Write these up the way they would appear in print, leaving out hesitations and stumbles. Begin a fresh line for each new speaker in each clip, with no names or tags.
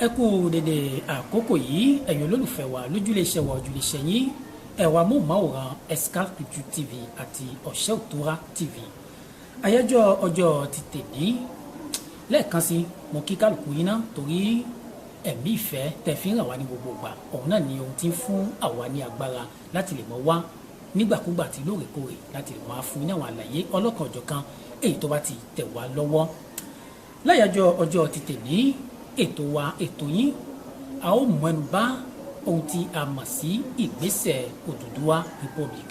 ẹ kú dédé àkókò yìí ẹ̀yin olólùfẹ́ wa lójúléeṣẹ́ wa ojúléeṣẹ́ yín ẹ̀rọ amóhùnmáwòrán Escar Culture TV àti Ọ̀ṣẹ́ Òtúrá TV. àyájọ́ ọjọ́ ti tèmi lẹ́ẹ̀kan sí mo kí kálukú yín náà torí ẹ̀mí ìfẹ́ tẹ̀ fi ń ràn wá ní gbogbo ìgbà òun náà ni ohun tí ń fún àwa ní agbára láti lè mọ wá nígbàkúgbà tí lóòrèkóòrè láti lè máa fún ní àwọn àlàyé ọlọ́kan ọ̀jọ̀kan èyí tó bá ti tẹ̀ wá lọ́wọ́. láyájọ́ ọjọ́ ti tèmi ètò wa ètò yín a ó mẹ́nu bà ohun tí a mọ̀ sí ìgbésẹ̀ Odùduwà Republic.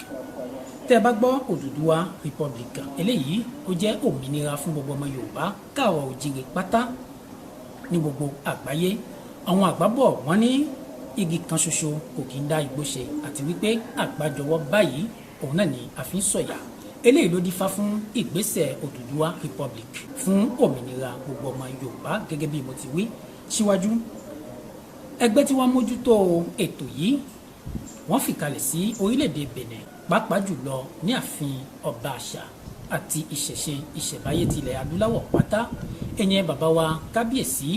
tẹ́ ẹ bá gbọ́ Odùduwà Republic eléyìí ó jẹ́ òmìnira fún gbogbo ọmọ Yorùbá káàrọ̀ òjìrè pátá ní gbogbo àgbáyé. àwọn àgbà bọ̀ wọ́n ní igi kan ṣoṣo kò kí ń dá igbó ṣe àti wípé àgbájọwọ́ báyìí òun náà ni a fi ń sọ̀yà. eléyìí ló dífá fún ìgbésẹ̀ Odùduwà Republic fún òmìnira gbogbo ọmọ Yorùbá gẹ́gẹ́ bí mo ti wí síwájú. ẹgbẹ́ tí wọ́n mójútó ètò yìí wọ́n fìkalẹ̀ sí orílẹ̀-èdè Benin pàápàá jùlọ ní ààfin ọba àṣà àti ìṣẹ̀ṣe ìṣẹ̀báyé tilẹ̀ adúláwọ̀ pátá ẹ̀yẹn bàbá wa kábíyèsí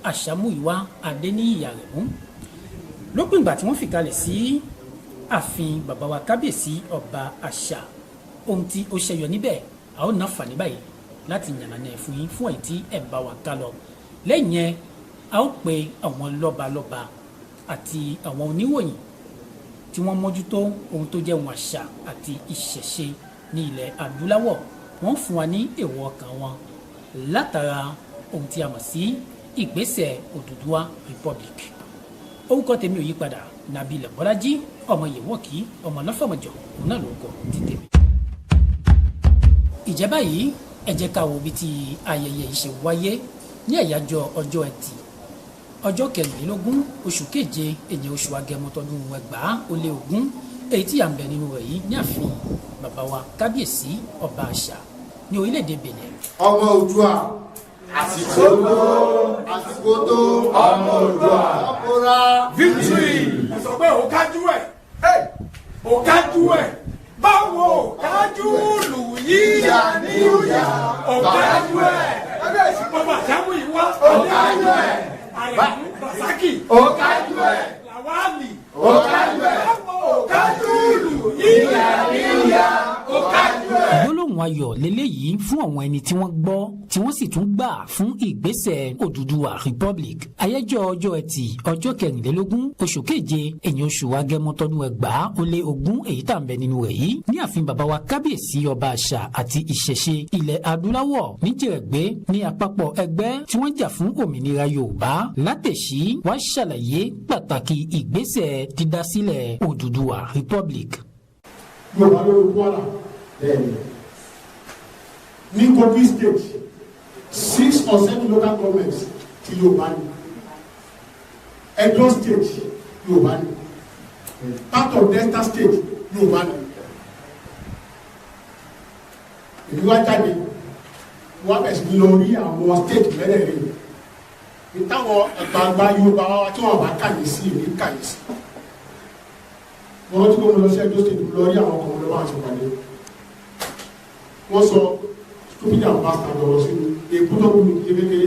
Àṣàmúyìwá Adéníyì Àrẹ̀mú. lópin ìgbà tí wọ́n fìkalẹ̀ sí ààfin bàbá wa kábíyèsí ọba àṣà ohun tí ó ṣẹyọ níbẹ̀ a ó ná fàní báyìí láti yànnàná ẹ̀ fún yín fún èyí tí ẹ̀ ń bá wa ká lọ. lẹ́yìn yẹn a ó pe àwọn lọ́balọ́ba àti àwọn oníròyìn tí wọ́n mójútó ohun tó jẹ́ ohun àṣà àti ìṣẹ̀ṣe ní ilẹ̀ adúláwọ̀ wọ́n fún wa ní èrò ọkàn wọn látara ohun tí a mọ̀ sí ìgbésẹ̀ Odùduwà Republic. orúkọ tèmi ò yí padà Nabilẹ̀ Bọ́lájí ọmọ Yèwọ́kì ọmọ lọ́fọ̀mọ̀jọ òun náà lórúkọ ti tèmi. ìjẹ́ báyìí ẹ jẹ́ ká wo bí ti ayẹyẹ yìí ṣe wáyé ní àyájọ́ ọjọ́ ẹtì ọjọ́ kẹrìnlélógún oṣù keje èyí oṣù Agẹmọ tọdún 2020 èyí tí à ń bẹ nínú rẹ̀ yìí ní ààfin bàbá wa kábíyèsí ọba àṣà ní orílẹ̀-èdè Benin.
ọmọ Oòduà àsìkò tó ọmọ Oòduà ọkùnra victory.
ẹ sọ pé ó kájú ẹ báwo kájú lù yíyá níyà ó kájú ẹ bàbá Àṣàmúyìwá ó kájú ẹ Àrẹ̀mú Rasaki
ó kájú ẹ
Làwálì
ó kájú ẹ
báwo kájú lù yíyá níyà ó kájú ẹ.
gbólóhùn ayọ̀ lélẹ́yìí fún àwọn ẹni tí wọ́n gbọ́ tí wọ́n sì tún gbà fún ìgbésẹ̀ Odùduwà Republic. àyájọ́ ọjọ́ ẹtì ọjọ́ kẹrìnlélógún oṣù keje èyí oṣù Agẹmọ tọdún 2020 èyí tá à ń bẹ nínú rẹ̀ yìí ní ààfin bàbá wa kábíyèsí ọba àṣà àti ìṣẹ̀ṣe ilẹ̀ adúláwọ̀ níjẹ̀rẹ̀gbẹ́ ní àpapọ̀ ẹgbẹ́ tí wọ́n jà fún òmìnira Yorùbá látẹ̀sí wá ṣàlàyé pàtàkì ìgbésẹ̀ dídásílẹ̀ Odùduwà Republic.
Yorùbá lórí Kwara ní Kogi state 6 or 7 local governments ti Yorùbá ní Edo state Yorùbá ní part of Delta state Yorùbá ní. èmi wá jáde wá bẹ̀ sí lọ rí àwọn state mẹ́rẹ̀ẹ̀rin ìtàwọn àgbààgbà Yorùbá wa tí wọ́n bá kàyé sí èmi kàyé sí. wọ́n tí kò mú lọ sí Edo state lọ rí àwọn ọkọ̀ lọ́wọ́ àti ìpàdé wọ́n sọ stupid ambassador lọ sí èkó tó kún ní kékeré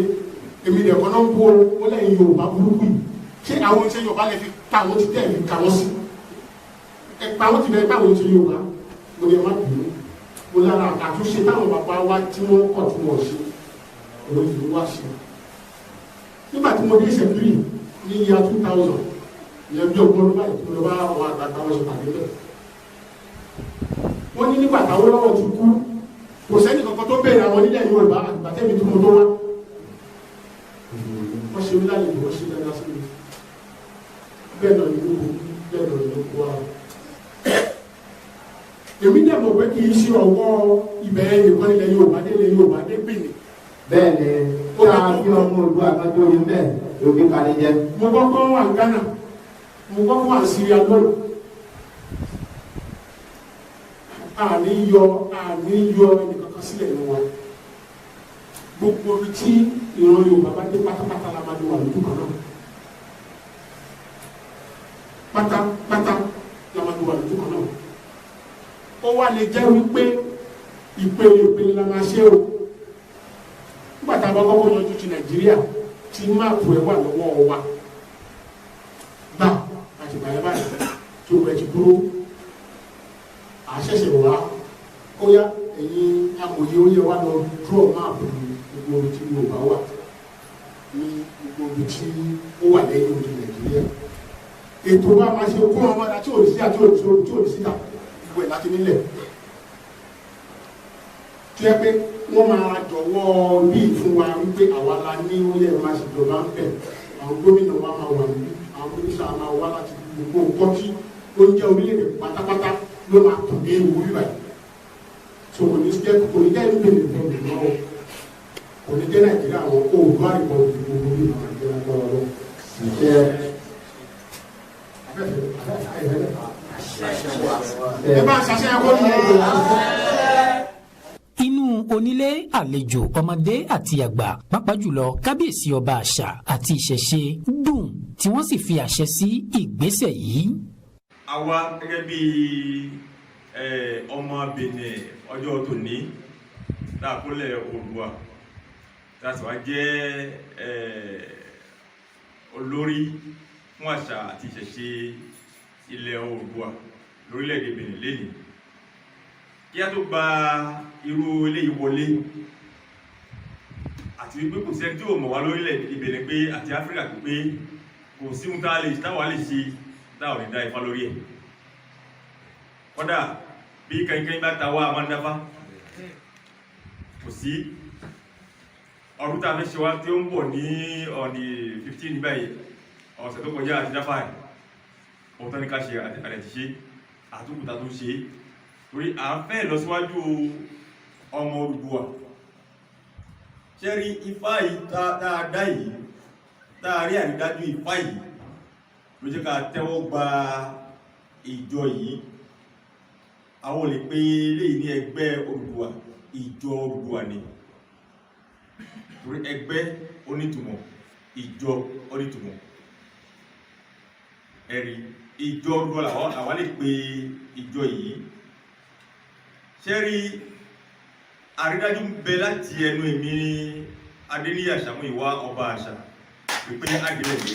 èmi rẹ̀ kọ́ náà ń kó wọ́n lẹ́yìn Yorùbá burúkú yìí ṣé àwọn oúnjẹ Yorùbá lè fi ta àwọn ti tẹ̀ fi ka wọ́n sí ẹ̀pà àwọn ti bẹ̀rẹ̀ pé àwọn oúnjẹ Yorùbá mo ní ẹ má bínú mo lára àtúnṣe táwọn bàbá wa tí wọ́n kọ̀ tí wọ́n ṣe òun ìlú wá ṣe nígbà tí mo dé ìṣẹ́bírì ní year 2000 ìyẹn bí ọgbọ́n ọdún báyìí tí mo lọ bá àwọn àgbàgbà wọn ṣe pàdé bẹ́ẹ̀ wọ́n ní nígbà táwọn lọ́wọ́ ti kú kò sẹ́ni kankan tó bẹ̀rẹ̀ àwọn nílẹ̀ Yorùbá àgbà tẹ́mi tó mo tó wá wọ́n ṣe wílá lè wọ́n ṣe dáadáa sí mi bẹ́ẹ̀ náà ní gbogbo bẹ́ẹ̀ náà ní gbogbo wa. èmi dẹ̀ mọ̀ pé kì í ṣe ọwọ́ ìbẹ̀rẹ̀ nìkan ilẹ̀ Yorùbá dé ilẹ̀ Yorùbá dé Benin.
bẹ́ẹ̀ ni ó dáa kí ọmọ Oòduà àgbàdo yìí bẹ́ẹ̀ lóbi kalẹ̀ jẹ́.
mo kọ́kọ́ wà ní Ghana mo kọ́kọ́ wà ní Syria lọ́rùn àní yọ ẹnìkankan sílẹ̀ ní wọn gbogbo ibi tí ìran Yorùbá bá dé pátápátá la máa di wà lójú kan náà pátápátá la máa di wà lójú kan náà ó wá lè jẹ́ wípé ìpele la máa ṣe o nígbà tá a bá kọ́kọ́ yanjú ti Nàìjíríà tí máàpù ẹ̀ wà lọ́wọ́ wa gbà àti bàyẹ̀ báyìí tí o rẹ̀ ti dúró àṣẹ̀ṣẹ̀ wá ó yá ẹ̀yin amòye ó yẹ wá lọ dúró máàpù gbogbo omi tí Yorùbá wà ní gbogbo omi tí ó wà lẹ́yìn odi Nàìjíríà ètò wa máa ṣe kó ọmọ ọ̀dà tí ò ní sí àti tí ò ní síta gbogbo ẹ̀ láti nílẹ̀ tí ẹ pé wọ́n máa jọ̀wọ́ bí fún wa wípé àwa la ní ó yẹ máa ṣèjọba ń bẹ̀ àwọn gómìnà wa máa wà níbí àwọn mínísítà máa wá láti gbogbo nǹkan tí ó ń jẹ́ orílẹ̀-èdè pátápátá ló máa tàn dé ìwú bíbá yìí so kò ní jẹ́ ìlú bèèrè ìbọ̀dù náà kò ní jẹ́ Nàìjíríà àwọn Oòduà ìbọ̀dù gbogbo bí àwọn Nàìjíríà gbọ́dọ̀ lọ ẹ bá ṣàṣẹ ẹ̀kọ́ nìyẹn.
Inú onílé àlejò ọmọdé àti àgbà pàápàá jùlọ kábíyèsí ọba àṣà àti ìṣẹ̀ṣe dùn tí wọ́n sì fi àṣẹ sí ìgbésẹ̀ yìí.
Àwa gẹ́gẹ́ bí ọmọ Benin ọjọ́ tòní láàkúnlẹ̀ Oòduà láti wá jẹ́ olórí fún àṣà àti ìṣẹ̀ṣe ilẹ̀ Oòduà lórílẹ̀-èdè Benin lẹ́yìn kí a tó gba irú eléyìí wọlé àti wípé kò sẹ́ni tí ò mọ̀ wá lórílẹ̀-èdè Benin pé àti Áfíríkà pé kò sí ohun táwa lè ṣe táwọn ní dá Ifá lórí ẹ̀ kódà bí kẹ́kẹ́ bá ta wá amádáfá kò sí ọdún tá a fẹ́ ṣe wá tí ó ń bọ̀ ní ọ̀nì 15 ní báyìí ọ̀sẹ̀ tó kọjá àti dáfà ẹ̀ ohun tó ní ká ṣe àrẹ̀ ti ṣe àtúkùtà tó ṣe torí à ń fẹ́ lọ síwájú ọmọ Oòduà ṣe rí Ifá yìí dáadáa yìí táàrí àrídájú Ifá yìí ló jẹ́ ká tẹ́wọ́ gba ìjọ yìí àwọn olè pé léyìí ní ẹgbẹ́ Oòduà ìjọ Oòduà ni torí ẹgbẹ́ onítùmọ̀ ìjọ onítùmọ̀ ẹ̀rí ìjọ Oòduà làwọn lè pe ìjọ yìí ṣe rí àrídájú ń bẹ láti ẹnu èmi Adéníyì Àṣàmúyìwá ọba àṣà wípé àgbélẹ̀ yìí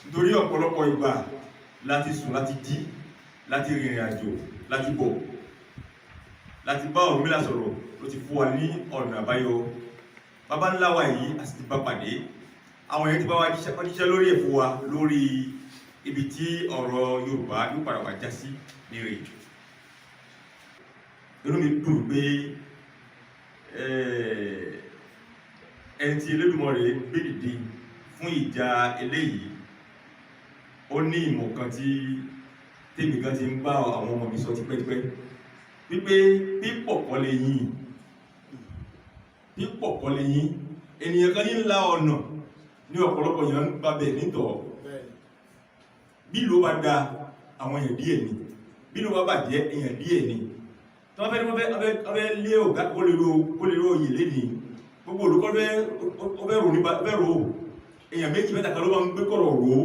nítorí ọ̀pọ̀lọpọ̀ ìgbà láti sùn láti jí láti rìnrìn àjò láti bọ̀ láti bá Ọ̀rúnmìlà sọ̀rọ̀ ló ti fún wa ní ọ̀nà àbáyọ bàbá ńlá wa yìí a sì ti bá pàdé àwọn èèyàn ti bá wa jíṣẹ́ lórí ẹ̀ fún wa lórí ibi tí ọ̀rọ̀ Yorùbá yóò padà wá já sí nírè inú mi dùn pé ẹni tí Elédùmarè gbé dìde fún ìjà eléyìí ó ní ìmọ̀ kan tí tèmi kan ti ń bá àwọn ọmọ mi sọ tipẹ́tipẹ́ wípé pípọ̀ kọ́ lè yìn pípọ̀ kọ́ lè yìn ènìyàn kan ní ńlá ọ̀nà ní ọ̀pọ̀lọpọ̀ èèyàn ń gbàbẹ̀ nítọ̀ bí ló bá da àwọn èèyàn díẹ̀ ni bí ló bá bàjẹ́ èèyàn díẹ̀ ni tí wọ́n fẹ́ lé ọ̀gá kó lè ro òye lénìí gbogbo olùkọ́ fẹ́ rò èèyàn méjì mẹ́ta kan ló máa ń gbé kọ̀rọ̀ rò ó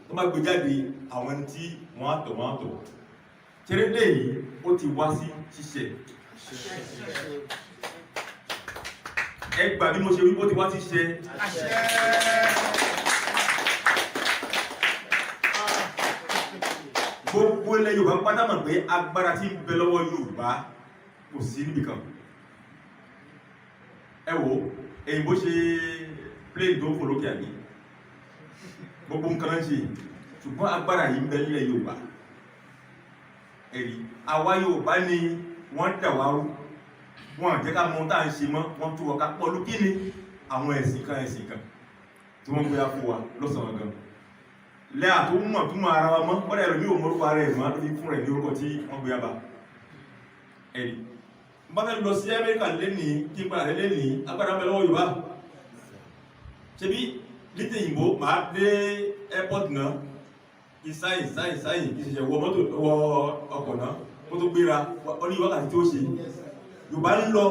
tó máa gbé jáde àwọn tí wọ́n á tọ̀ tẹ́rẹ́dẹ́ yìí ó ti wá sí ṣíṣe ẹgbà bí mo ṣe wí ó ti wá sí ṣíṣe gbogbo ilẹ̀ Yorùbá ń pátá mọ̀ pé agbára tí ń bẹ lọ́wọ́ Yorùbá kò sí níbìkan ẹ wò èyí bó ṣe plane tó fò lókè àbí gbogbo nǹkan náà ṣe ṣùgbọ́n agbára yìí ń bẹ nílẹ̀ Yorùbá ẹ̀rí àwa Yorùbá ni wọ́n dà wá rú wọ́n jẹ́ ká mọ̀ tá à ń ṣe mọ́ wọ́n tó wọ́n ká pọ̀lú kí ni àwọn ẹ̀sìn kan tí wọ́n gbé fún wa lọ́sàn-án gan lẹ́yà tó mọ̀ tó mọ̀ ara wa mọ́ wọ́n dẹ̀ lómi ò mọ́rúkọ ara ẹ̀ mọ́ lórí fún rẹ̀ ní orúkọ tí wọ́n gbé bá ẹ̀rí n bá fẹ́ lọ sí Amẹ́ríkà lẹ́nìí kí n padà lẹ́nìí agbára bẹ lọ́wọ́ Yorùbá ṣebí lítẹ̀ òyìnbó máa dé airport náà kí sáyìn kí ṣẹ̀ṣẹ̀ wọ mọ́tò wọ ọkọ̀ náà kó tó gbéra ó ní wákàtí tí ó ṣe Yorùbá ń lọ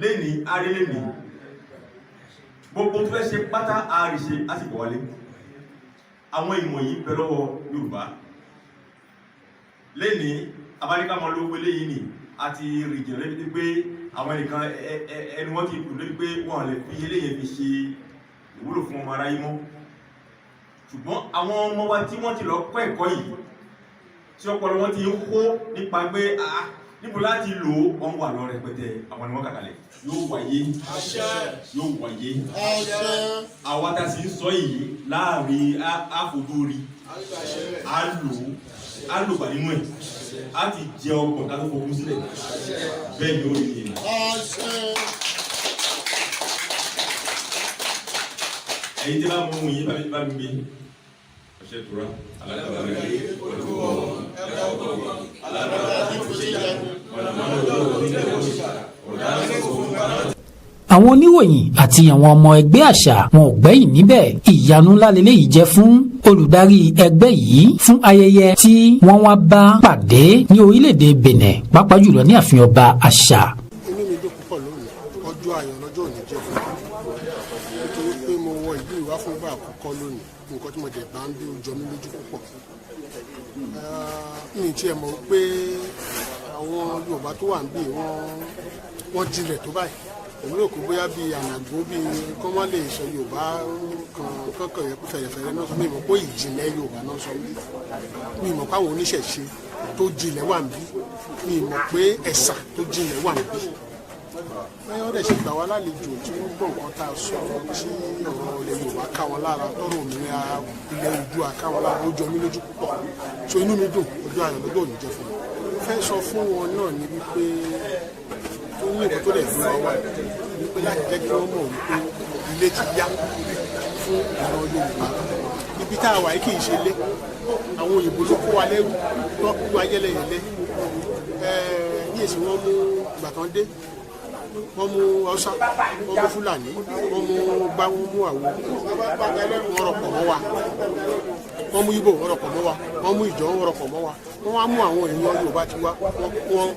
lẹ́nìí aré lẹ́nìí gbogbo tó fẹ́ ṣe pátá àríṣe àsìkò wálé àwọn ìmọ̀ yìí bẹ lọ́wọ́ Yorùbá lẹ́nìí abáríkà mọ́ ló gbélé yìí ni àti rìjìn lẹ́bi pé àwọn ẹnìkan ẹni wọ́n ti kù lórí pé wọ́n lè fi eléyìí fi ṣe ìwúlò fún ọmọ aráyé mọ́ ṣùgbọ́n àwọn ọmọ wa tí wọ́n ti lọ kọ́ ẹ̀kọ́ yìí tí ọpọlọ wọn ti ń kó nípa pé níbo láti lò wọ́n wà lọ rẹpẹtẹ àwọn ni wọ́n kàkàlẹ̀ yóò wáyé àwọn tàbí ń sọ yìí láàrin àfojúrí á lò bà nínú ẹ̀ á ti jẹ ọgbọ̀n ká tó fokún sílẹ̀ bẹ́ẹ̀ ni ó rí ní ẹ̀yìn tí bá mú ohun yìí bá mi gbé ọ̀ṣẹ́ tura
àwọn oníròyìn àti àwọn ọmọ ẹgbẹ́ àṣà wọn ò gbẹ́yìn níbẹ̀. ìyanu ńlá leléyìí jẹ́ fún olùdarí ẹgbẹ́ yìí fún ayẹyẹ tí wọ́n wá bá pàdé ní orílẹ̀-èdè Benin pàápàá jùlọ ní ààfin ọba àṣà.
inú mi dùn púpọ̀ lónìí ọjọ́ ayọ̀ lọ́jọ́ òní jẹ́ fún mi nítorí pé mo wọ ìlú ìwá fún ìgbà àkọ́kọ́ lónìí nǹkan tí mo dẹ̀ bá ń bí ó jọ mí lójú púpọ̀ mi tiẹ̀ mọ̀ pé àwọn Yorùbá tó wà ń bí wọ́n jinlẹ̀ tó báyìí èmi rò kó bóyá bíi ànàgbó bíi kọ́ wọ́n lè sọ Yorùbá kankan yẹn kó fẹ̀rẹ̀fẹ̀rẹ̀ náà sọ mi mọ̀ pé ìjìnlẹ̀ Yorùbá náà sọ mi mọ̀ pé àwọn oníṣẹ̀ṣe tó jinlẹ̀ wà ń bí mi mọ̀ pé ẹ̀sà tó jinlẹ̀ wà ń bí báyọ̀ dẹ̀ ṣe gbà wá lálejò tí wọ́n gbọ́ nǹkan tá a sọ tí ọ̀rọ̀ ilẹ̀ Yorùbá ká wọn lára tọrọ òmìnira ilẹ̀ Oòduà ká wọn lára ó jọ mí lójú púpọ̀ so inú mi dùn ọjọ́ ayọ̀ lọ́jọ́ òní jẹ́ fún mi fẹ́ sọ fún wọn náà ní wípé tó ní ìwọ tó lè fi wá wá wípé láti jẹ́ kí wọ́n mọ̀ wípé ilé ti yá fún ìran Yorùbá ibi tá a wà yìí kì í ṣe lé àwọn òyìnbó ló kó wa lẹ́rú tó kú ayẹlẹyẹlẹ ní èsì wọn mú ìgbà kan dé wọ́n mú Haúsá wọ́n mú Fúlàní wọ́n mú gbá wọ́n mú àwo wọ́n rọpò mọ́ wa wọ́n mú Ìgbò wọ́n rọpò mọ́ wa wọ́n mú Ìjọ wọ́n rọpò mọ́ wa wọ́n wá mú àwọn èèyàn Yorùbá ti wá wọ́n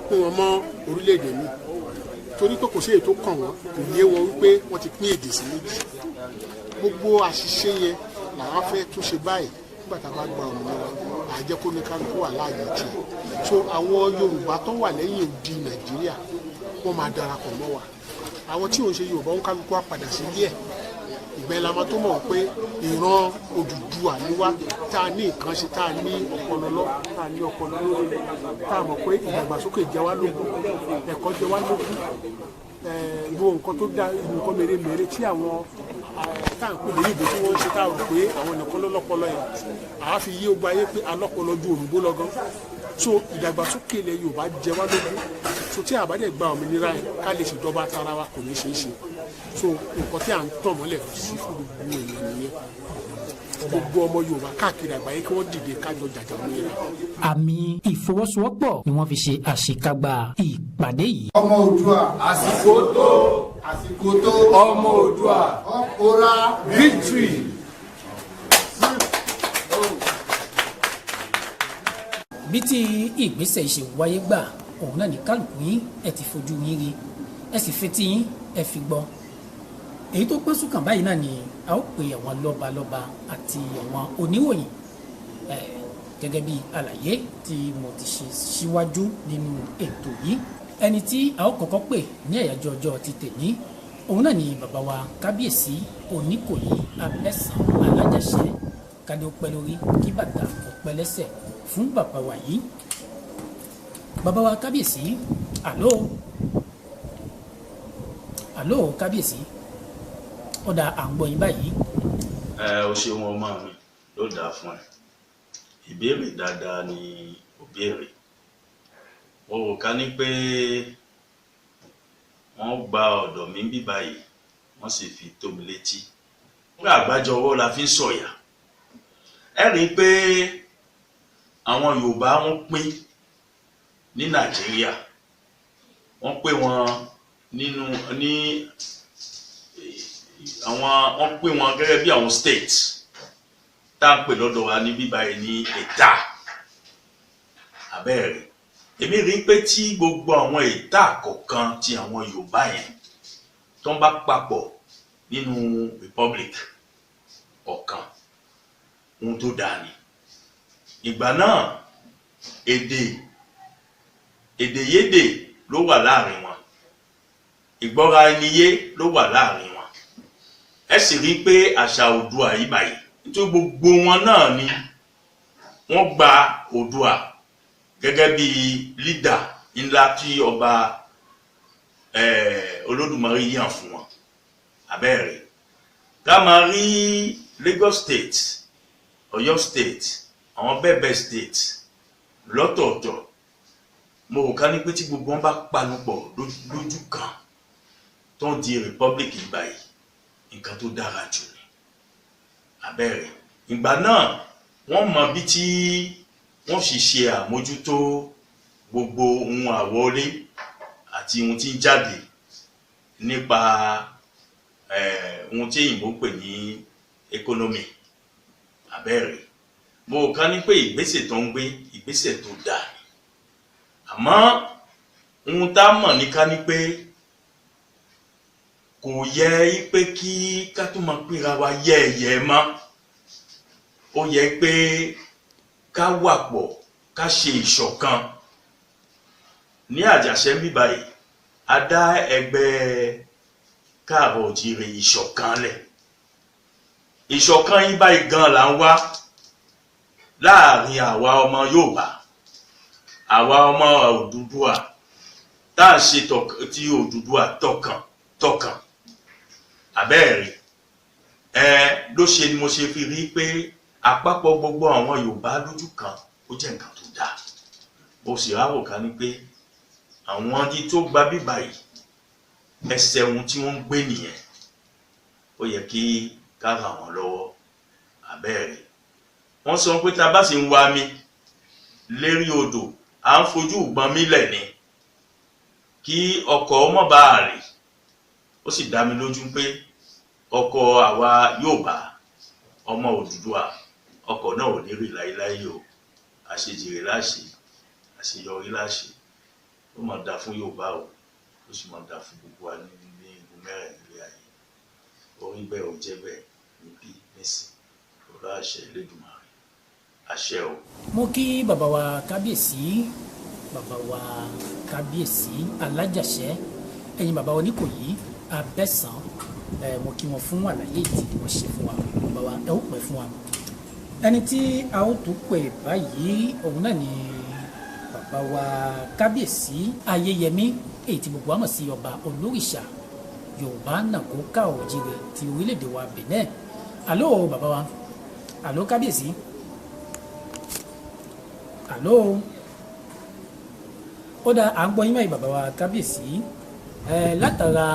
pín wọn mọ́ orílẹ̀-èdè mi torí pé kò sí èyí tó kàn wọ́n kò yé wọn wípé wọ́n ti pín èdè sí méjì gbogbo àṣìṣe yẹn làwọn fẹ́ tún ṣe báyìí nígbà tá a bá gba òmìnira àjẹ́ kó ní kálukú wà láàyè tiẹ̀ so àwọn Yorùbá tó wà lẹ́yìn odi Nàìjíríà wọ́n máa darapọ̀ mọ́ wa àwọn tí òun ṣe Yorùbá ń kálukú á padà sí ilé ẹ̀ ìgbẹ́ la máa tó mọ̀ pé ìran Odùduwà ni wá tá a ní nǹkan ṣe tá a ní ọpọlọ lórí tá a mọ̀ pé ìdàgbàsókè jẹ wá lógún ẹ̀kọ́ jẹ wá lógún gbogbo nǹkan tó dá nǹkan mèremère tí àwọn táǹpì lè yìnbó tí wọ́n ń ṣe tá a rò pé àwọn nìkan lọ́pọlọ yẹn àá fi yí ogbó ayé pé alọ́pọlọ ju òyìnbó lọ gan so ìdàgbàsókè ilẹ̀ Yorùbá jẹ wá lógún so tí àbádẹ́ gba òmìnira yẹn ká lè ṣèjọba tara wa kò ní ṣeé ṣe so nǹkan tí à ń tàn mọ́lẹ̀ sí fún gbogbo èèyàn nìyẹn gbogbo ọmọ Yorùbá káàkiri àgbáyé kí wọ́n dìde kájọ jàjà òmìnira.
àmì ìfọwọ́sowọ́pọ̀ ni wọ́n fi ṣe àṣekágbá ìpàdé yìí.
ọmọ Oòduà
àsìkò tó
ọmọ Oòduà ọ̀pọ̀ra
victory.
bí tí ìgbésẹ̀ ìṣe wáyé gbà òun náà ní kálukú yín ẹ ti fojú yín rí ẹ sì fetí yín ẹ fi gbọ́ èyí tó pẹ́ sùkàn báyìí náà ni a ó pe àwọn lọ́balọ́ba àti àwọn oníròyìn gẹ́gẹ́ bí àlàyé tí mo ti ṣe síwájú nínú ètò yìí ẹni tí a ó kọ́kọ́ pè ní àyájọ́ ọjọ́ ti tèmi òun náà ni bàbá wa kábíyèsí Oníkòyí Abẹ́sàn Alájàṣẹ kádé ó pẹ́ lórí kí bàtà ó pẹ́ lẹ́sẹ̀ fún bàbá wa yìí bàbá wa kábíyèsí àló kábíyèsí ọ̀dà à ń gbọ́ yín báyìí.
O ṣeun ọmọ mi ló dáa fún ẹ ìbéèrè dáadáa ni ò béèrè mo rò ká ní pé wọ́n gba ọ̀dọ̀ mi bí báyìí wọ́n sì fi tó mi létí nígbà àgbájọ ọwọ́ la fi ń sọ̀yà ẹ rí i pé àwọn Yorùbá wọ́n pín ní Nàìjíríà wọ́n pín wọn wọ́n pín wọn gẹ́gẹ́ bí àwọn states tá a pè lọ́dọ̀ wa ní bíbáyìí ní ẹ̀dá abẹ́rẹ́ èmi rí pé tí gbogbo àwọn ẹ̀dá kọ̀ọ̀kan ti àwọn Yorùbá yẹn tó ń bá papọ̀ nínú republic ọ̀kan ohun tó dáa ni ìgbà náà èdèyédè ló wà láàrin wọn, ìgbọ́ra ẹni yé ló wà láàrin wọn. Ẹ sì rí pé àṣà Oòduà yìí báyìí nítorí gbogbo wọn náà ni wọ́n gba Oòduà gẹ́gẹ́ bí lídà ńlá tí ọba Olódùmarè yàn fún wọn. Abẹ́rẹ́ ká máa rí Lagos State, Ọ̀yọ́ State, àwọn bẹ́ẹ̀bẹ́ẹ̀ State lọ́tọ̀ọ̀tọ̀. Mo rò ká ní pé tí gbogbo wọn bá panupọ̀ lójú kan tó ń di republic báyìí, nǹkan tó dára jù ni. Abẹ́rẹ́ ìgbà náà wọ́n mọ bí tí wọ́n fi ṣe àmójútó gbogbo ohun àwọlé àti ohun tí ń jáde nípa ohun tí èyìnbó pè ní economy. Abẹ́rẹ́ mo ká ní pé ìgbésẹ̀ tó ń gbé ìgbésẹ̀ tó dáa ni. Àmọ́ ohun tá mọ̀ ní ká ní pé kò yẹ pé kí ká tó máa pera wa yẹ̀yẹ̀ mọ́. Ó yẹ pé ká wà pọ̀ ká ṣe ìṣọ̀kan. Ní Àjàṣẹ́ ń bí báyìí a dá ẹgbẹ́ Káàárọ̀ Oòjíire ìṣọ̀kan lẹ̀. Ìṣọ̀kan yín báyìí gan là ń wá láàrin àwa ọmọ Yorùbá, àwa ọmọ Odùduwà tá à ṣe tí Odùduwà tọkàn. Abẹ́rẹ́ ló ṣe ni mo ṣe fi rí pé àpapọ̀ gbogbo àwọn Yorùbá lójú kan ó jẹ́ nǹkan tó dáa. Mo sì ráwò ká ní pé àwọn tí tó gba bíbá yìí ẹsẹ̀ ohun tí wọ́n ń gbé nìyẹn. Ó yẹ kí ká ràn wọ́n lọ́wọ́. Abẹ́rẹ́ wọ́n sọ pé tá a bá sì ń wá mi lérí odò à ń fojú ìgbọ́n mílẹ̀ ni kí ọkọ̀ ọmọ bá rè. Ó sì dá mi lójú pé ọkọ̀ àwa Yorùbá ọmọ Odùduwà ọkọ̀ náà ò ní rì láéláé o. Àṣejèrè láṣe, àṣeyọrí láṣe. Ó máa dà fún Yorùbá o, ó sì máa dà fún gbogbo wa ní igun mẹ́rin ilé ayé. Orí bẹ́ẹ̀ ò jẹ́ bẹ́ẹ̀ níbí nísìn. Ọ̀rọ̀ àṣẹ Elédùmarè, àṣẹ o.
Mo kí bàbá wa kábíyèsí Alájàṣẹ́, ẹ̀yin bàbá Oníkòyí Abẹ́sàn. Mo kí wọn fún àlàyé tí wọ́n ṣe fún wa. Bàbá wa ẹ ó pẹ́ fún wa. Ẹni tí a ó tún pè báyìí òun náà ni bàbá wa kábíyèsí Ayéyẹmí, èyí tí gbogbo wa mọ̀ sí ọba olórìṣà Yorùbá Nàgó Káàárọ̀ Oòjíire ti orílẹ̀-èdè wa Benin. Àló bàbá wa, àló kábíyèsí, àló. Ó dá à ń gbọ́ yín báyìí bàbá wa kábíyèsí. Látara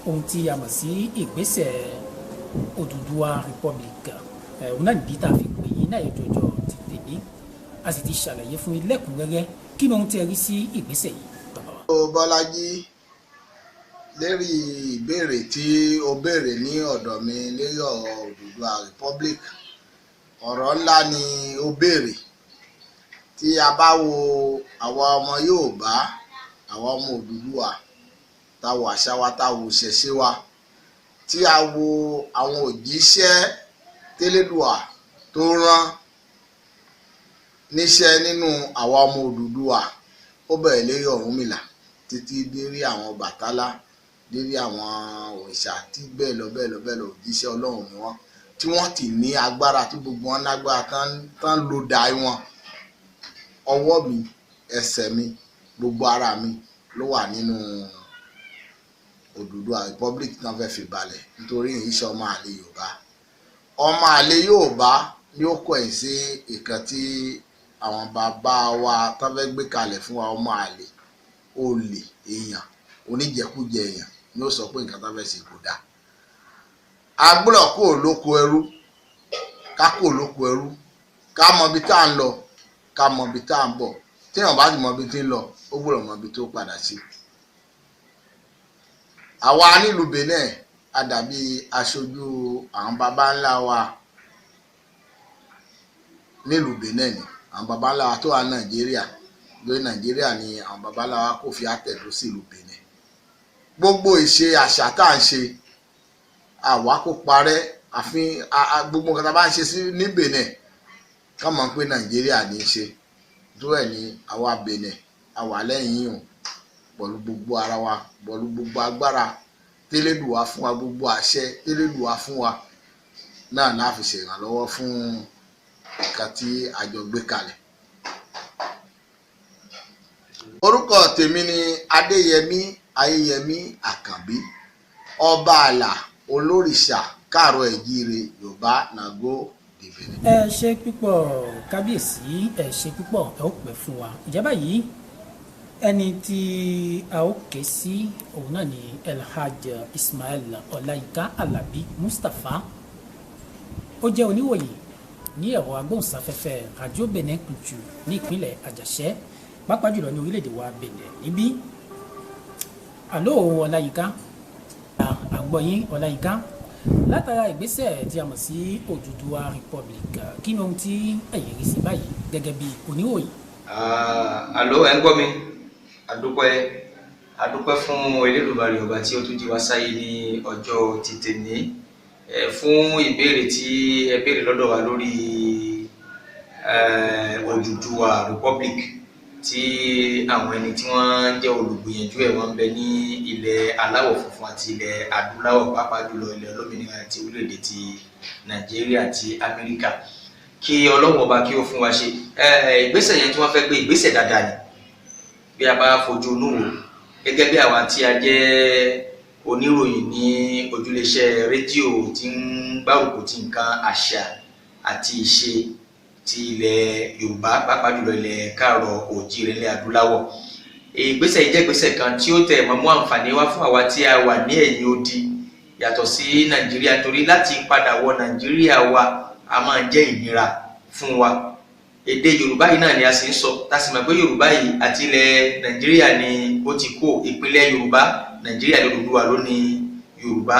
ohun tí a mọ̀ sí ìgbésẹ̀ Odùduwà Republic, òun náà nìdí tá a fi pè yín náà jọjọ ti tèmi. A sì ti ṣàlàyé fún yín lẹ́kùnrẹ́rẹ́ kí ni ohun tí ẹ rí sí ìgbésẹ̀ yìí bàbá wa.
Bọ́lájí, lérí ìbéèrè tí o béèrè ní ọ̀dọ̀ mi lérí ọ̀rọ̀ Odùduwà Republic, ọ̀rọ̀ ńlá ni o béèrè. Tí a bá wo àwa ọmọ Yorùbá, àwa ọmọ Odùduwà, tá wo àṣà wa, tá wo ìṣẹ̀ṣe wa, tí a wo àwọn òjíṣẹ́ tẹ́lẹ̀dùà tó rán níṣẹ́ nínú àwa ọmọ Odùduwà, ó bẹ̀rẹ̀ lérí Ọ̀rúnmìlà títí dérí àwọn Bàtálá, dérí àwọn òrìṣà tí bẹ́ẹ̀ lọ òjíṣẹ́ Ọlọ́run ni wọ́n, tí wọ́n ti ní agbára, tí gbogbo wọn lágbára tán ló dá wọn. Ọwọ́ mi, ẹsẹ̀ mi, gbogbo ara mi ló wà nínú Odùduwà Republic tán fẹ́ fi balẹ̀, nítorí ìṣe ọmọ àlè Yorùbá. Ọmọ àlè Yorùbá ni ó kọ̀ ẹ̀ sí ìkan tí àwọn bàbá wa tán fẹ́ gbé kalẹ̀ fún wa. Ọmọ àlè, olè èèyàn, oníjẹkújẹ èèyàn ni ó sọ pé nǹkan tán fẹ́ ṣe kò dáa. A gbọ́dọ̀ kó lóko ẹrú, ká kó lóko ẹrú, ká mọ ibi tá à ń lọ, ká mọ ibi tá à ń bọ̀. Téèyàn bá ti mọ ibi tí ń lọ, ó gbọ́dọ̀ mọ ibi tó padà sí. Àwa nílùú Benin a dàbí aṣojú àwọn baba ńlá wa nílùú Benin ni. Àwọn baba ńlá wa tó wà Nàìjíríà, lórí Nàìjíríà ni àwọn baba ńlá wa kò fi àtẹ̀dó sí ìlú Benin. Gbogbo ìṣe àṣà tá à ń ṣe àwa kó parẹ́, àfin gbogbo nǹkan tá a bá ń ṣe sí ní Benin ká mọ̀ pé Nàìjíríà ní í ṣe. tó ẹ̀ ní àwa Benin àwa lẹ́yìn yìí pẹ̀lú gbogbo ara wa pẹ̀lú gbogbo agbára tẹ́lẹ̀dùwà fún wa gbogbo àṣẹ tẹ́lẹ̀dùwà fún wa náà láfi ṣèrànlọ́wọ́ fún nǹkan tí àjọ gbé kalẹ̀. Orúkọ tèmi ni Adéyẹmí Ayéyẹmí Àkànbí, ọba àlà olórìṣà káàrọ̀ ẹ̀jíire Yorùbá Nàgó dìbẹ̀rẹ̀.
ẹ ṣe púpọ̀ kábíyèsí, ẹ ṣe púpọ̀, ẹ ó pẹ́ fún wa. ìjọba yìí ẹni tí a ó ké sí òun náà ni Elhaj Ismail Ọláyínká Alábí Mustapha. ó jẹ́ oníròyìn ní ẹ̀rọ agbóhùnsáfẹ́fẹ́ Radio Benin Culture ní ìpínlẹ̀ Àjàṣẹ́, pàápàá jùlọ ní orílẹ̀-èdè wa Benin níbí. àló Ọláyínká, àgbọ̀yìn Ọláyínká, látara ìgbésẹ̀ tí a mọ̀ sí Odùduwà Republic, kí ni ohun tí ẹ̀yin rí sí báyìí gẹ́gẹ́ bí oníròyìn?
àló ẹ̀ ń gbọ́ mi? adúpẹ́ fún Elédùmarè ọba tí ó tún jí wá sáyé ní ọjọ́ ti tèmi, fún ìbéèrè tí ẹ béèrè lọ́dọ̀ wa lórí Odùduwà Republic tí àwọn ẹni tí wọ́n jẹ́ olùgbìyànjú ẹ̀ wọ́n ń bẹ ní ilẹ̀ aláwọ̀ funfun àti ilẹ̀ adúláwọ̀, pàápàá jùlọ ilẹ̀ olómìnira àti orílẹ̀-èdè ti Nàìjíríà àti Amẹ́ríkà. Kí Ọlọ́run ọba kí ó fún wa ṣe. Ìgbésẹ̀ yẹn tí wọ́n fẹ́ gbé ìgbésẹ̀ dáadáa ni bí a bá fojú inú wò, gẹ́gẹ́ bí àwa tí a jẹ́ oníròyìn ní ojúléeṣẹ́ rédíò tí ń gbárùkù ti nǹkan àṣà àti ìṣe ti ilẹ̀ Yorùbá, pàápàá jùlọ ilẹ̀ káàrọ̀ oòjíire ilẹ̀ adúláwọ̀. Ìgbésẹ̀ yìí jẹ́ ìgbésẹ̀ kan tí ó tẹ̀ mọ́ mú àǹfààní wá fún àwa tí a wà ní ẹ̀yìn odi yàtọ̀ sí Nàìjíríà, torí láti padà wọ Nàìjíríà wa a máa jẹ́ ìnira fún wa. Èdè Yorùbá yìí náà ni a sì ń sọ, tá sì mọ̀ pé Yorùbá yìí àti ilẹ̀ Nàìjíríà ni ó ti kó ìpínlẹ̀ Yorùbá, Nàìjíríà Odùduwà ló ní Yorùbá.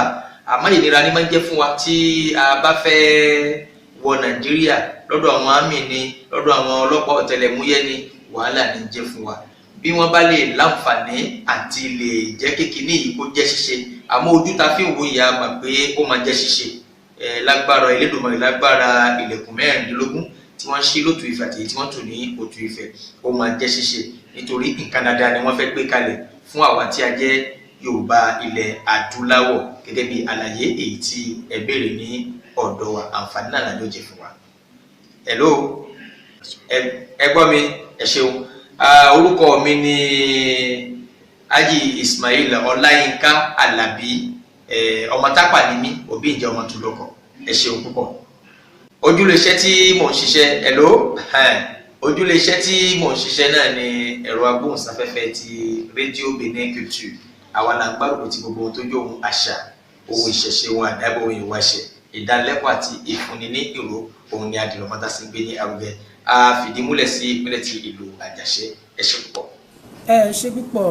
Àmọ́ ìnira ni máa ń jẹ́ fún wa tí a bá fẹ́ wọ Nàìjíríà lọ́dọ̀ àwọn àmì ni, lọ́dọ̀ àwọn ọlọ́pàá ọ̀tẹlẹ̀múyẹ́ ni, wàhálà ní jẹ́ fún wa. Bí wọ́n bá lè láǹfààní àti lè jẹ́ kékeré yìí kó jẹ́ ṣíṣe, àmọ́ ojú ta fi ń wo ìyá mà pé ó máa jẹ́ ṣíṣe. Lágbára Elédùmarè, lágbára ilẹ̀kùn 16 tí wọ́n ṣí lótú Ifẹ̀ àti tí wọ́n tò ní Òtù Ifẹ̀, ó máa jẹ́ ṣíṣe, nítorí nǹkan dáadáa ni wọ́n fẹ́ gbé kalẹ̀ fún àwa tí a jẹ́ Yorùbá ilẹ̀ adúláwọ̀, gẹ́gẹ́ bí àlàyé èyí tí ẹ béèrè ní ọ̀dọ̀ wa. Àǹfààní náà ló jẹ́ fún wa. Hello, ẹ gbọ́ mi? Ẹ ṣeun. Orúkọ mi ni Haji Ismail Ọláyínká Alábí, ọmọ Tápà ni mí, òbí ìjẹ́ ọmọ Tulọkọ. Ẹ ṣeun púpọ̀. Ojúléeṣẹ́ tí mò ń ṣiṣẹ́, hello, ojúléeṣẹ́ tí mò ń ṣiṣẹ́ náà ni ẹ̀rọ agbóhùnsáfẹ́fẹ́ ti Radio Benin Culture. Àwa la ń gbárùkù ti gbogbo ohun tó jẹ́ ohun àṣà, ohun ìṣẹ̀ṣe, ohun àdábọ̀, ohun ìwáṣẹ̀, ìdánilẹ́kọ̀ọ́ àti ìfúnni ní ìró, ohun ni Adìrọ̀ Mọ́tà sí gbé ní arúgbẹ́. A fìdí múlẹ̀ sí ìpínlẹ̀ ti ìlú Àjàṣẹ́. Ẹ ṣe púpọ̀.
ẹ ṣe púpọ̀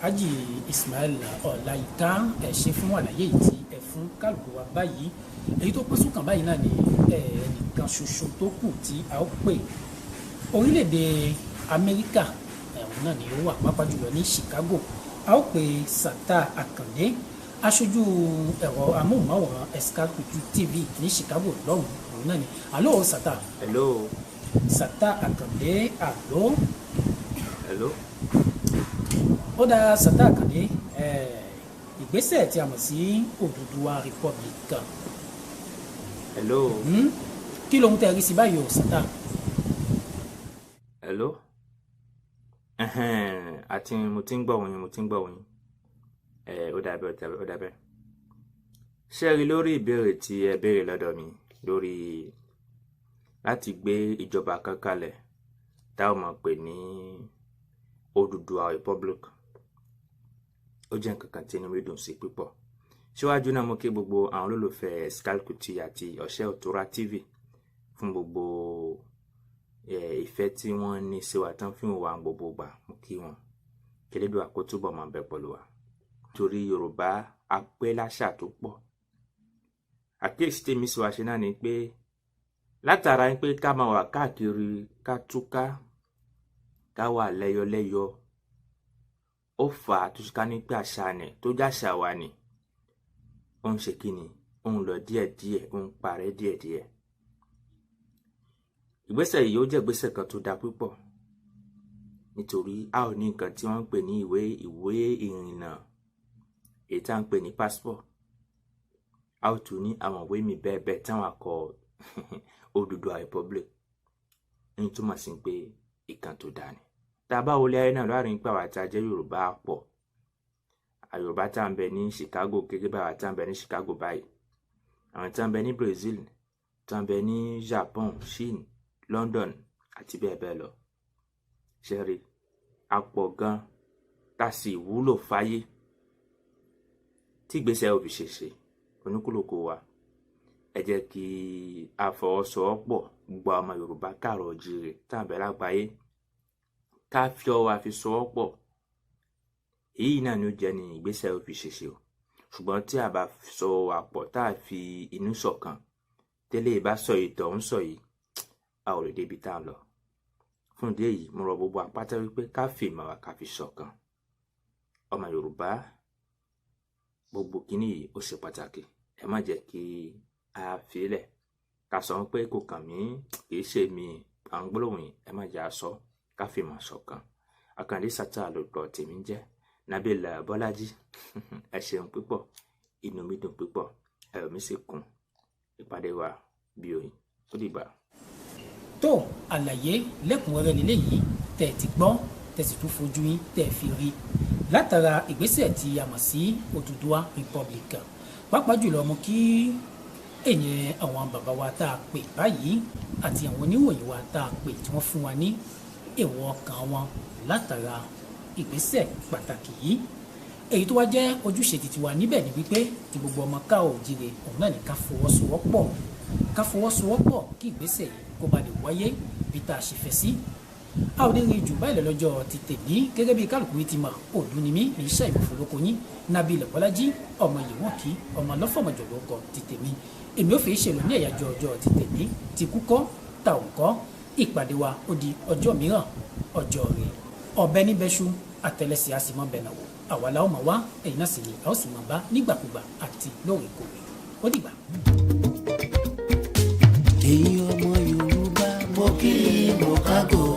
Haji Ismail Ọláyínká, ẹ ṣe fún àlàyé yìí tí ẹ fún kálukú wa báyìí. Èyí tó pín sùkàn báyìí náà ni ẹnìkan ṣoṣo tó kù tí a ó pè. Orílẹ̀-èdè Amẹ́ríkà ẹ̀wọ̀n náà ni ó wà, pàápàá jùlọ ní Chicago. A ó pè Sata Akande, aṣojú ẹ̀rọ amóhùnmáwòrán Escalcutu TV ní Chicago lọ́hùn òun náà ni. Àló Sata.
Hello.
Sata Akande, àló.
Hello.
Ó dá Sata Akande, ìgbésẹ̀ tí a mọ̀ sí Odùduwà Republic.
Hello.
Kí ló ń tẹ́ rí sí báyìí o Sata?
Hello. Àti mo ti ń gbọ́ wọ̀nyí, ó dàbẹ̀. Ṣé rí lórí ìbéèrè tí ẹ béèrè lọ́dọ̀ mi lórí láti gbé ìjọba kan kalẹ̀ tá ò mọ̀ pé ní Odùduwà Republic, ó jẹ́ nǹkan kan tí inú mi dùn sí púpọ̀. Síwájú náà mo kí gbogbo àwọn olólùfẹ́ Escalcutu àti Ọ̀ṣẹ́-Òtúrá TV fún gbogbo ìfẹ́ tí wọ́n ní sí wa tán fi ń wà gbogbo gbà. Mo kí wọn, kí Elédùà kó túbọ̀ máa bẹ pẹ̀lú wa, torí Yorùbá a pé láṣà tó pọ̀. Àkíyèsí tèmi sí wa ṣe náà ni pé látara pé ká máa wà káàkiri, ká túká, ká wà lẹ́yọlẹ́yọ, ó fà á tó ká ní pé àṣà ni tó jáṣà wa ni ó ń ṣe kíni, ó ń lọ díẹ̀díẹ̀, ó ń parẹ́ díẹ̀díẹ̀. Ìgbésẹ̀ yìí ó jẹ́ ìgbésẹ̀ kan tó dá púpọ̀ nítorí a ò ní nǹkan tí wọ́n ń pè ní ìwé ìrìnnà èyí tá à ń pè ní passport. A ò tún ní àwọn ìwé mi bẹ́ẹ̀ bẹ́ẹ̀ táwọn akọ Odùduwà Republic ní túmọ̀ sí pé ìkan tó dáa ni. Tá a bá wọlé ayé náà láàrin pé àwa tá a jẹ́ Yorùbá pọ̀. Yorùbá tá à ń bẹ ní Chicago gẹ́gẹ́ bí àwa tá à ń bẹ ní Chicago báyìí. Àwọn tá à ń bẹ ní Brazil, tá à ń bẹ ní Japan, China, London àti bẹ́ẹ̀ bẹ́ẹ̀ lọ. Ṣẹ́rí a pọ̀ gan tá a sì wúlò fáyé tí ìgbésẹ̀ òbí ṣe ṣe oníkúlùkù wa. Ẹ jẹ́ kí a fọwọ́sowọ́pọ̀ gbogbo ọmọ Yorùbá káàárọ̀ oòjíire tá à ń bẹ lágbàáyé ká fi ọwọ́ àfi sowọ́pọ̀. Èyí náà ni ó jẹ́ ní ìgbésẹ̀ òbí ṣe ṣe o. Ṣùgbọ́n tí a bá sọ àpọ̀ tá a fi inú ṣọ̀kan tẹ́lẹ̀ bá sọ yìí tọ̀ ń sọ yìí a ò lè débi tá a lọ. Fún ìdí èyí mo rọ gbogbo apáta wípé ká fi ìmọ̀ wa ká fi ṣọ̀kan. Ọmọ Yorùbá gbogbo kínní yìí ó ṣe pàtàkì. Ẹ má jẹ́ kí a filẹ̀ ká sọ pé kò kàn mí kì í ṣe mi à ń gbólóhùn yìí. Ẹ má jẹ́ a sọ ká fi ìmọ̀ ṣọ̀kan. Àkàndé Sàtà lórúkọ tèmi ń jẹ́ Nabil Bọ́lájí. Ẹ ṣeun púpọ̀, inú mi dùn púpọ̀, ẹ̀rọ mi sì kún. Ìpàdé wa bí oyin ó dìgbà.
tó àlàyé lẹ́kùnrẹ́rẹ́ nílé yìí tẹ̀ ti gbọ́ tẹ̀ sì tún fojú yín tẹ̀ fi rí látara ìgbésẹ̀ tí a mọ̀ sí Odùduwà Republic. Pàápàá jùlọ mo kí èèyàn àwọn bàbá wa tá a pè báyìí àti àwọn oníròyìn wa tá a pè tí wọ́n fún wa ní èrò ọkàn wọn látara ìgbésẹ̀ pàtàkì yìí. Èyí tó wá jẹ́ ojúṣe títí wa níbẹ̀ ni wípé tí gbogbo ọmọ káàárọ̀ oòjíire òun náà ní ká fọwọ́sowọ́pọ̀ kí ìgbésẹ̀ yìí kó ba lè wáyé bí tá a ṣe fẹ́ sí. A ò ní rí jù báyìí lọ́jọ́ ti tèmi gẹ́gẹ́ bí kálukú yìí ti mọ̀ òdu ni mí ní iṣẹ́ ìmọ̀fọ́lọ́kọ yín Nabil Bọ́lájí ọmọ ìwọ̀n kí ọmọ lọ́fọ̀mọ̀jọ̀lọ́ ọkọ̀ ti tèmi. Èmi ò fi ṣèlú ní ẹ̀yájọ́ ọjọ́ ti tèmi ti kú kọ́ ta ò kọ́. Ìpàdé wa ó di ọjọ́ mìíràn ọjọ́ rẹ̀ ọ̀bẹ níbẹ̀ṣu àtẹlẹsẹ̀ àsìmọ́ bẹ̀nà wò àwa la ó máa wá ẹ̀yin náà sì ni a ó sì máa bá nígbàkúgbà àti lóòrèkóòrè ó dìgbà.
ẹ̀yin ọmọ Yorùbá mo kí mo kágò.